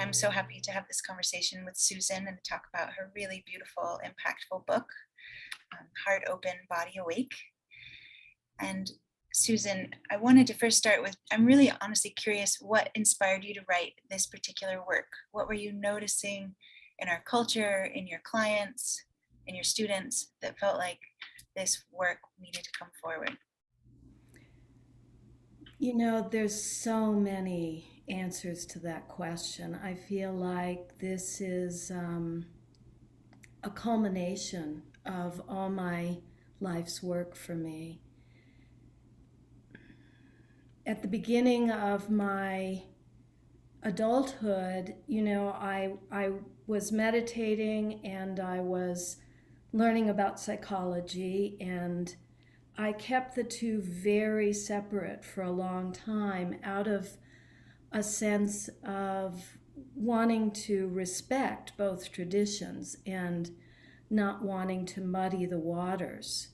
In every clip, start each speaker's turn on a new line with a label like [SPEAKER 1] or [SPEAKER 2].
[SPEAKER 1] I'm so happy to have this conversation with Susan and talk about her really beautiful, impactful book, Heart Open, Body Awake. And Susan, I wanted to first start with, I'm really honestly curious what inspired you to write this particular work? What were you noticing in our culture, in your clients, in your students that felt like this work needed to come forward?
[SPEAKER 2] There's so many answers to that question. I feel like this is a culmination of all my life's work for me. At the beginning of my adulthood, I was meditating and I was learning about psychology, and I kept the two very separate for a long time out of a sense of wanting to respect both traditions and not wanting to muddy the waters.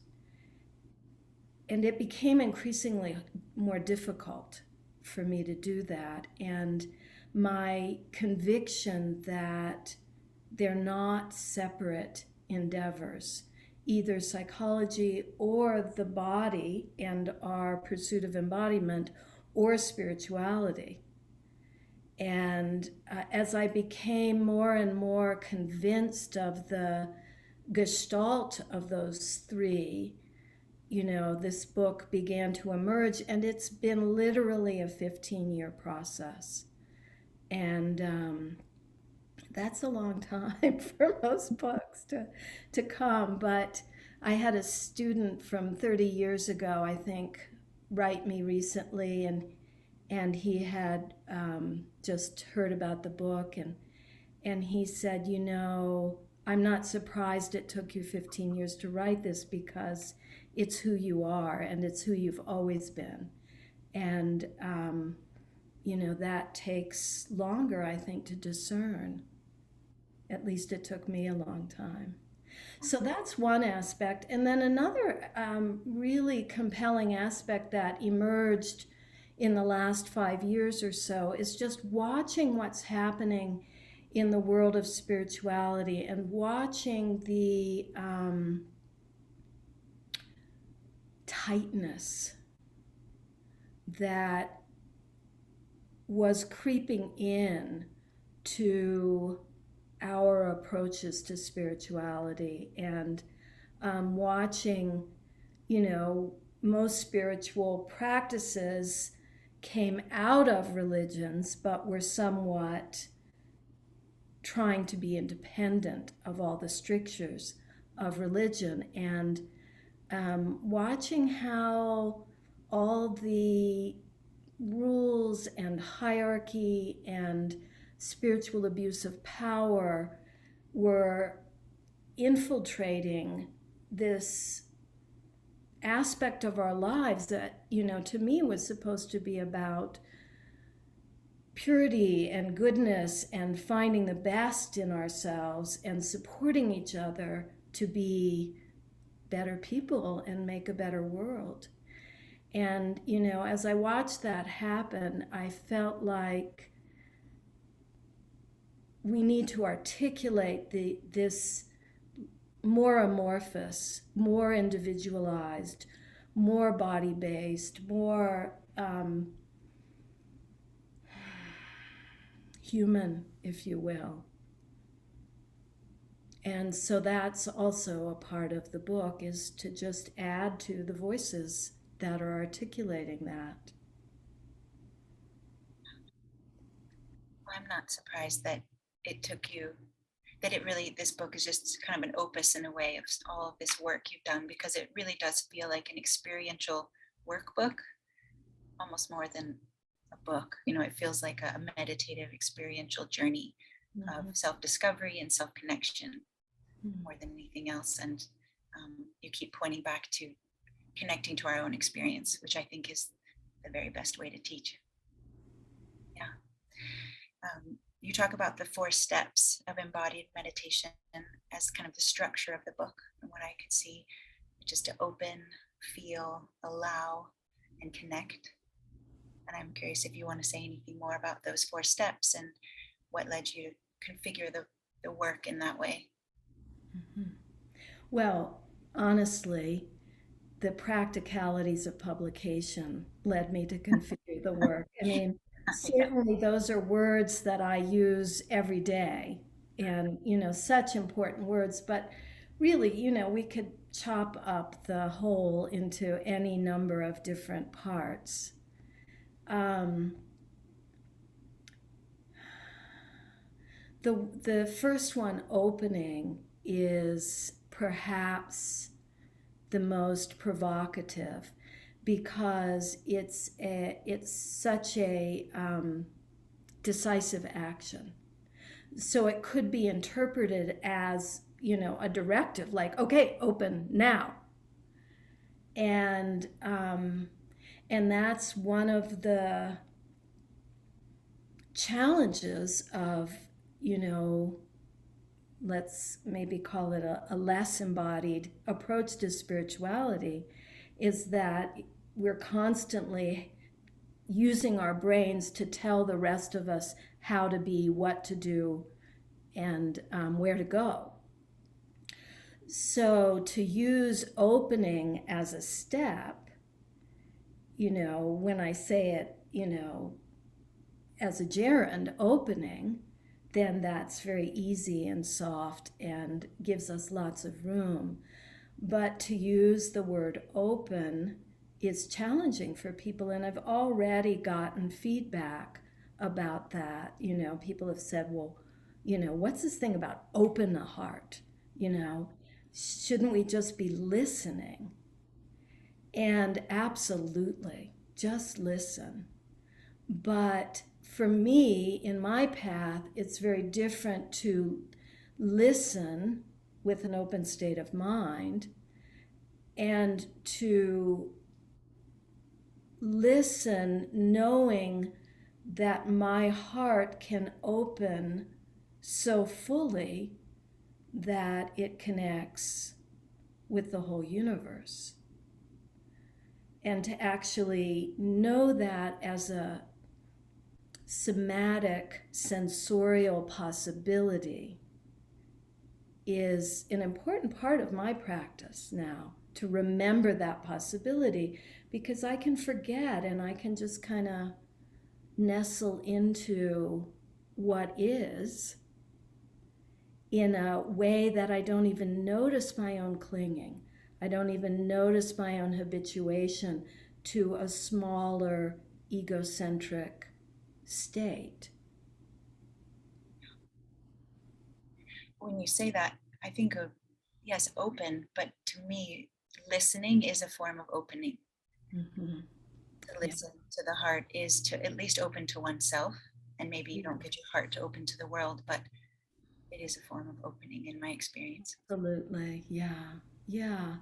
[SPEAKER 2] And it became increasingly more difficult for me to do that. And my conviction that they're not separate endeavors, either psychology or the body and our pursuit of embodiment, or spirituality. And as I became more and more convinced of the gestalt of those three, this book began to emerge, and it's been literally a 15-year process. And that's a long time for most books to come. But I had a student from 30 years ago, I think, write me recently, and he had just heard about the book, and he said, I'm not surprised it took you 15 years to write this, because it's who you are and it's who you've always been. And that takes longer, I think, to discern. At least it took me a long time. So that's one aspect. And then another really compelling aspect that emerged in the last 5 years or so is just watching what's happening in the world of spirituality, and watching the tightness that was creeping in to our approaches to spirituality, and watching, most spiritual practices came out of religions but were somewhat trying to be independent of all the strictures of religion, and watching how all the rules and hierarchy and spiritual abuse of power were infiltrating this aspect of our lives that, to me was supposed to be about purity and goodness and finding the best in ourselves and supporting each other to be better people and make a better world. And, as I watched that happen, I felt like we need to articulate this more amorphous, more individualized, more body-based, more human, if you will. And so that's also a part of the book, is to just add to the voices that are articulating that.
[SPEAKER 1] I'm not surprised that it took you, that it really, this book is just kind of an opus in a way of all of this work you've done, because it really does feel like an experiential workbook, almost more than a book. It feels like a meditative experiential journey of self-discovery and self-connection more than anything else. And you keep pointing back to connecting to our own experience, which I think is the very best way to teach. Yeah. You talk about the 4 steps of embodied meditation as kind of the structure of the book. And what I could see, just to open, feel, allow, and connect. And I'm curious if you want to say anything more about those 4 steps and what led you to configure the work in that way?
[SPEAKER 2] Mhm. Well, honestly, the practicalities of publication led me to configure the work. I mean,
[SPEAKER 1] Yeah.
[SPEAKER 2] certainly those are words that I use every day and, such important words, but really, we could chop up the whole into any number of different parts. Um, the first one, opening, is perhaps the most provocative because it's such a decisive action. So it could be interpreted as a directive, like, okay, open now. And um, and that's one of the challenges of, you know let's maybe call it a less embodied approach to spirituality, is that we're constantly using our brains to tell the rest of us how to be, what to do, and where to go. So to use opening as a step, when I say it, as a gerund, opening, then that's very easy and soft and gives us lots of room. But to use the word open is challenging for people, and I've already gotten feedback about that. People have said, well, what's this thing about open the heart? Shouldn't we just be listening? And absolutely, just listen. But for me, in my path, it's very different to listen with an open state of mind and to listen knowing that my heart can open so fully that it connects with the whole universe. And to actually know that as a somatic, sensorial possibility is an important part of my practice now, to remember that possibility, because I can forget and I can just kind of nestle into what is in a way that I don't even notice my own clinging. I don't even notice my own habituation to a smaller, egocentric state.
[SPEAKER 1] When you say that, I think of, yes, open, but to me, listening is a form of opening.
[SPEAKER 2] Mm-hmm.
[SPEAKER 1] To
[SPEAKER 2] Yeah.
[SPEAKER 1] listen to the heart is to at least open to oneself. And maybe you don't get your heart to open to the world, but it is a form of opening in my experience.
[SPEAKER 2] Absolutely. Yeah. Yeah.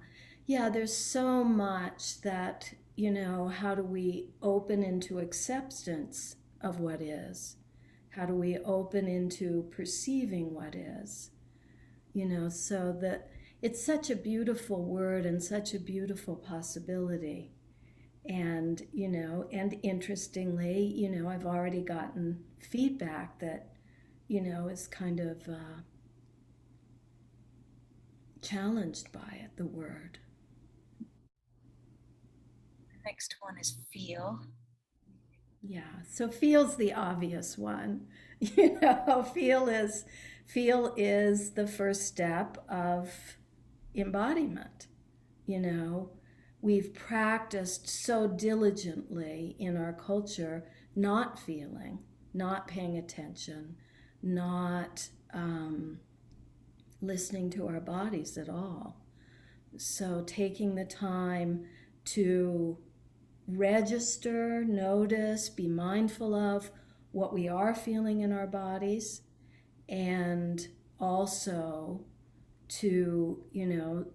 [SPEAKER 2] Yeah. There's so much that, how do we open into acceptance of what is? How do we open into perceiving what is? So that it's such a beautiful word and such a beautiful possibility. And interestingly, I've already gotten feedback that, is kind of challenged by it, the word.
[SPEAKER 1] The next one is feel.
[SPEAKER 2] Yeah, so feel's the obvious one. Feel is the first step of embodiment. You know, we've practiced so diligently in our culture not feeling, not paying attention, not listening to our bodies at all. So taking the time to register, notice, be mindful of what we are feeling in our bodies, and also to,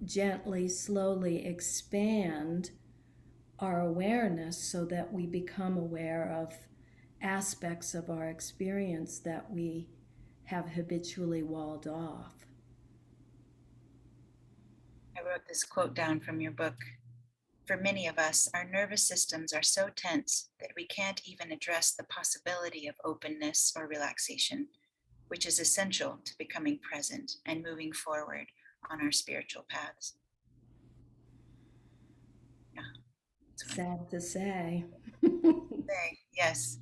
[SPEAKER 2] gently, slowly expand our awareness so that we become aware of aspects of our experience that we have habitually walled off.
[SPEAKER 1] I wrote this quote down from your book. For many of us, our nervous systems are so tense that we can't even address the possibility of openness or relaxation. which is essential to becoming present and moving forward on our spiritual paths. Yeah, that's what
[SPEAKER 2] Sad to say.
[SPEAKER 1] I say. Yes.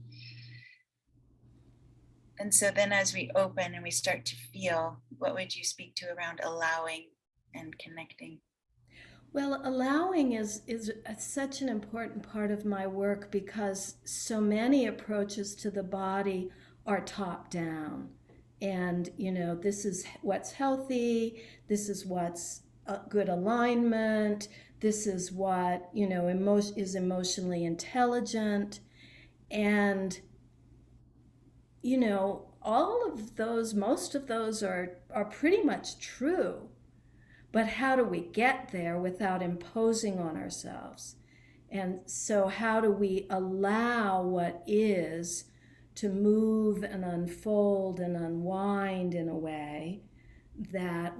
[SPEAKER 1] And so then as we open and we start to feel, what would you speak to around allowing and connecting?
[SPEAKER 2] Well, allowing is such an important part of my work because so many approaches to the body are top down. And, this is what's healthy, this is what's a good alignment, this is what, is emotionally intelligent. And, all of those, most of those are pretty much true. But how do we get there without imposing on ourselves? And so, how do we allow what is to move and unfold and unwind in a way that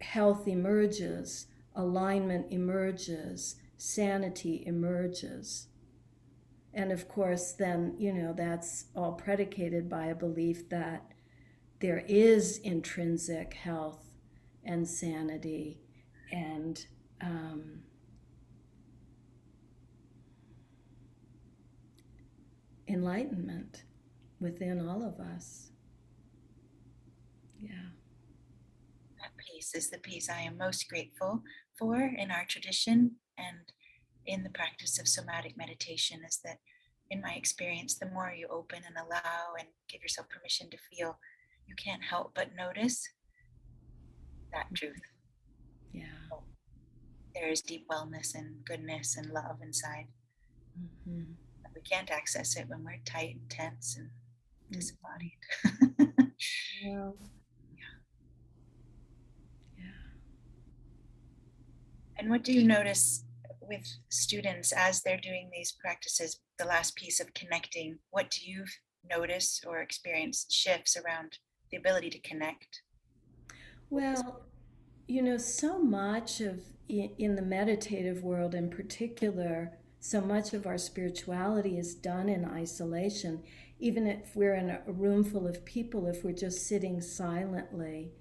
[SPEAKER 2] health emerges, alignment emerges, sanity emerges? And of course, then, that's all predicated by a belief that there is intrinsic health and sanity and enlightenment within all of us. Yeah.
[SPEAKER 1] That piece is the piece I am most grateful for in our tradition and in the practice of somatic meditation, is that in my experience, the more you open and allow and give yourself permission to feel, you can't help but notice that truth.
[SPEAKER 2] Yeah.
[SPEAKER 1] There is deep wellness and goodness and love inside.
[SPEAKER 2] Mm-hmm.
[SPEAKER 1] But we can't access it when we're tight and tense and disembodied.
[SPEAKER 2] Well,
[SPEAKER 1] Yeah.
[SPEAKER 2] yeah.
[SPEAKER 1] And what do you notice with students as they're doing these practices, the last piece of connecting? What do you notice or experience shifts around the ability to connect?
[SPEAKER 2] Well, so much of in the meditative world in particular, so much of our spirituality is done in isolation. Even if we're in a room full of people, if we're just sitting silently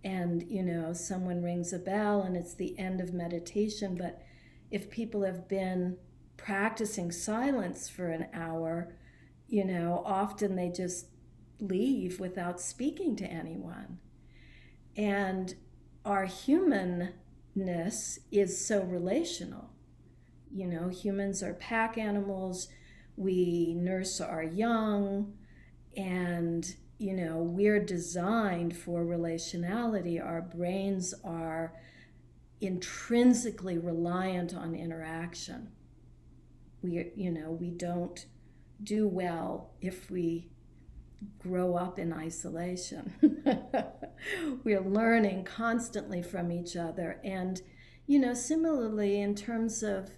[SPEAKER 2] and, someone rings a bell and it's the end of meditation, but if people have been practicing silence for an hour, often they just leave without speaking to anyone. And our humanness is so relational. Humans are pack animals. We nurse our young, and, we're designed for relationality. Our brains are intrinsically reliant on interaction. We don't do well if we grow up in isolation. We're learning constantly from each other. And, similarly, in terms of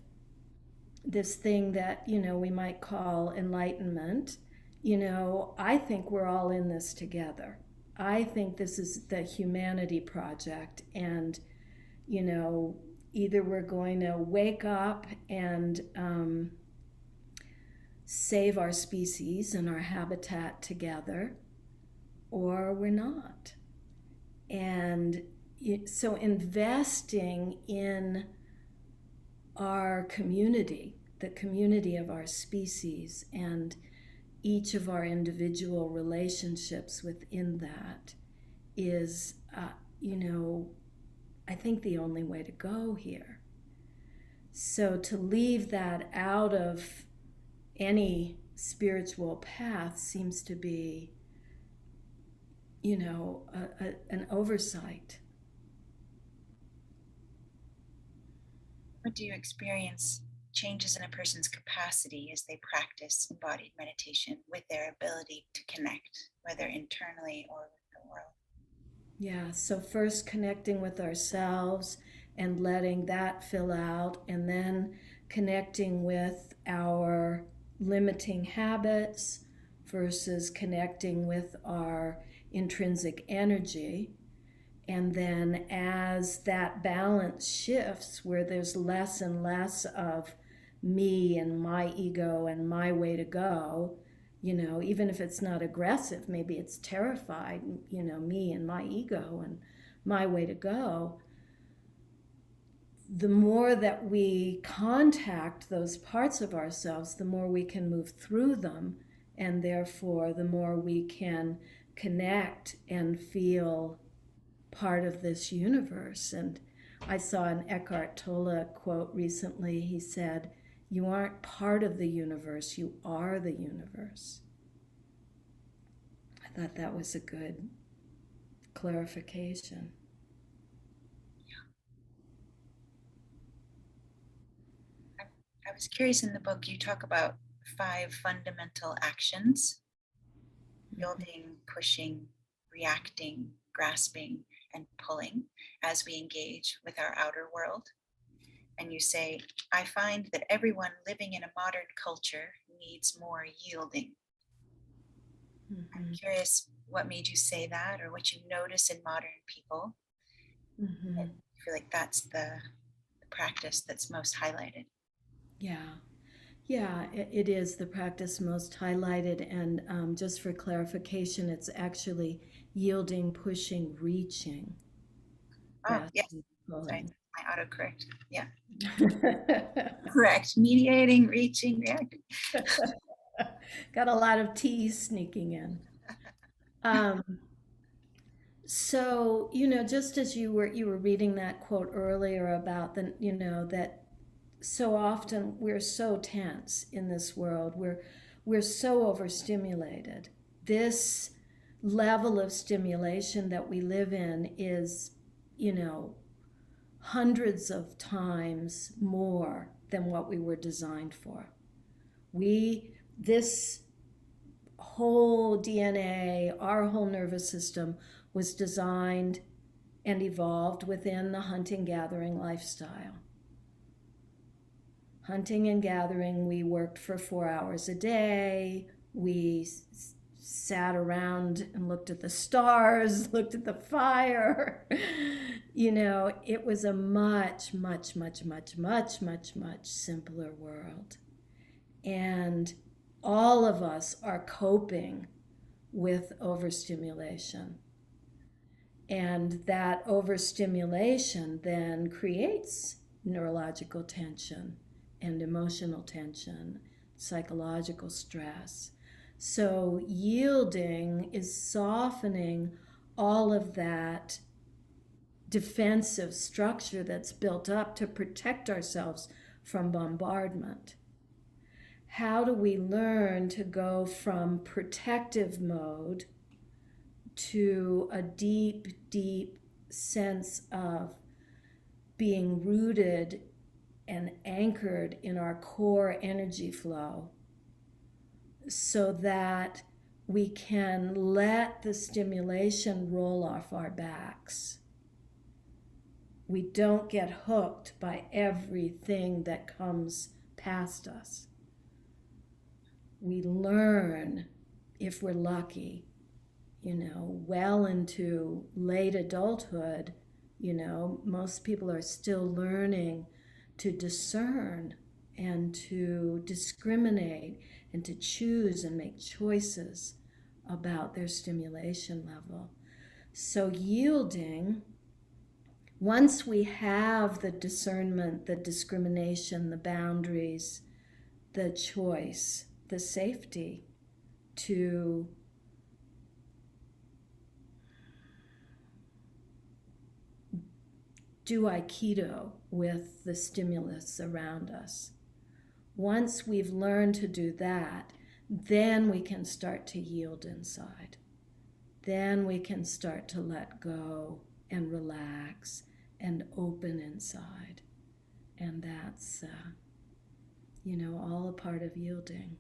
[SPEAKER 2] this thing that, we might call enlightenment, I think we're all in this together. I think this is the humanity project. And, either we're going to wake up and save our species and our habitat together, or we're not. And so investing in our community, the community of our species, and each of our individual relationships within that is, I think the only way to go here. So to leave that out of any spiritual path seems to be, an oversight.
[SPEAKER 1] What do you experience changes in a person's capacity as they practice embodied meditation with their ability to connect, whether internally or with the world?
[SPEAKER 2] Yeah, so first connecting with ourselves and letting that fill out, and then connecting with our limiting habits versus connecting with our intrinsic energy. And then as that balance shifts, where there's less and less of me and my ego and my way to go, Even if it's not aggressive, maybe it's terrified, me and my ego and my way to go. The more that we contact those parts of ourselves, the more we can move through them, and therefore the more we can connect and feel part of this universe. And I saw an Eckhart Tolle quote recently. He said, "You aren't part of the universe, you are the universe." I thought that was a good clarification.
[SPEAKER 1] I, I was curious, in the book, you talk about 5 fundamental actions: yielding, pushing, reacting, grasping, and pulling as we engage with our outer world. And you say, I find that everyone living in a modern culture needs more yielding.
[SPEAKER 2] Mm-hmm.
[SPEAKER 1] I'm curious what made you say that, or what you notice in modern people.
[SPEAKER 2] Mm-hmm.
[SPEAKER 1] I feel like that's the practice that's most highlighted.
[SPEAKER 2] Yeah. Yeah, it is the practice most highlighted. And just for clarification, it's actually yielding, pushing, reaching,
[SPEAKER 1] Oh, yes.
[SPEAKER 2] grasping,
[SPEAKER 1] Sorry,
[SPEAKER 2] pulling.
[SPEAKER 1] my autocorrect. Yeah. Correct. Mediating, reaching, reacting.
[SPEAKER 2] Got a lot of T's sneaking in. Um, so, just as you were reading that quote earlier about that so often we're so tense in this world. We're so overstimulated. This level of stimulation that we live in is, you know, hundreds of times more than what we were designed for. This whole DNA, our whole nervous system was designed and evolved within the hunting gathering lifestyle. Hunting and gathering, we worked for 4 hours a day. We sat around and looked at the stars, looked at the fire. It was a much, much, much, much, much, much, much simpler world. And all of us are coping with overstimulation. And that overstimulation then creates neurological tension and emotional tension, psychological stress. So, yielding is softening all of that defensive structure that's built up to protect ourselves from bombardment. How do we learn to go from protective mode to a deep, deep sense of being rooted and anchored in our core energy flow, so that we can let the stimulation roll off our backs? We don't get hooked by everything that comes past us. We learn, if we're lucky, well into late adulthood, most people are still learning to discern and to discriminate and to choose and make choices about their stimulation level. So, yielding, once we have the discernment, the discrimination, the boundaries, the choice, the safety to do Aikido with the stimulus around us. Once we've learned to do that, then we can start to yield inside. Then we can start to let go and relax and open inside. And that's, all a part of yielding.